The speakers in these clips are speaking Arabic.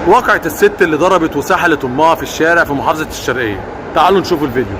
واقعة الست اللي ضربت وسحلت امها في الشارع في محافظة الشرقية. تعالوا نشوف الفيديو.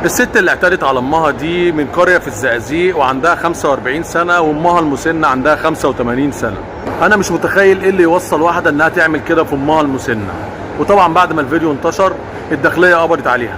الست اللي اعتدت على امها دي من قرية في الزقازيق وعندها 45 سنة وامها المسنة عندها 85 سنة. انا مش متخيل ايه اللي يوصل واحدة انها تعمل كده في امها المسنة. وطبعا بعد ما الفيديو انتشر الداخلية قبضت عليها.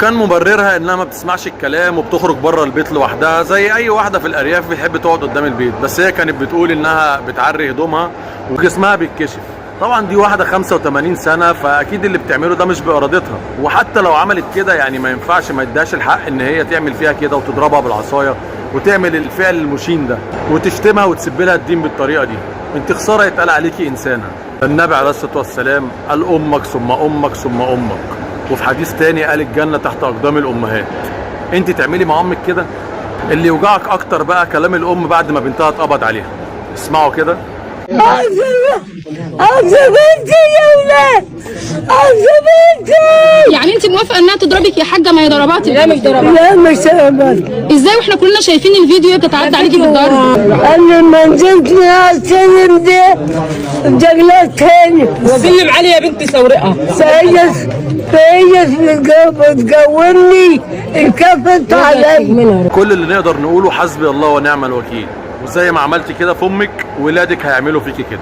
كان مبررها انها ما بتسمعش الكلام وبتخرج بره البيت لوحدها زي اي واحدة في الارياف بتحب تقعد قدام البيت، بس هي كانت بتقول انها بتعري هدومها وجسمها بيتكشف. طبعا دي واحدة 85 سنة فاكيد اللي بتعمله ده مش بارادتها، وحتى لو عملت كده يعني ما ينفعش ما يداش الحق ان هي تعمل فيها كده وتضربها بالعصاية وتعمل الفعل المشين ده وتشتمها وتسب لها الدين بالطريقة دي. انت خسارة يتقال عليكي انسانة. النبي عليه الصلاة والسلام قال امك ثم امك ثم امك، وفي حديث تاني قال الجنة تحت اقدام الامهات. انت تعملي مع امك كده؟ اللي يوجعك اكتر بقى كلام الام بعد ما بنتها اتقبض عليها. اسمعوا كده. عاوزة بنتي يا ولاد، عاوزة بنتي. يعني انت موافقه انها تضربك يا حاجه؟ ما هي ضرباتك. لا مش ضربات. لا مش ضربات. ازاي واحنا كلنا شايفين الفيديو بتتعدى عليكي بالضرب؟ انا ما نزلت لها السلم ده جغلات تاني. وسلم علي يا بنتي سورقها. فهي بتقومني انكفت علي. كل اللي نقدر نقوله حسبي الله ونعم الوكيل، وزي ما عملتي كده في امك ولادك هيعملوا فيكي كده.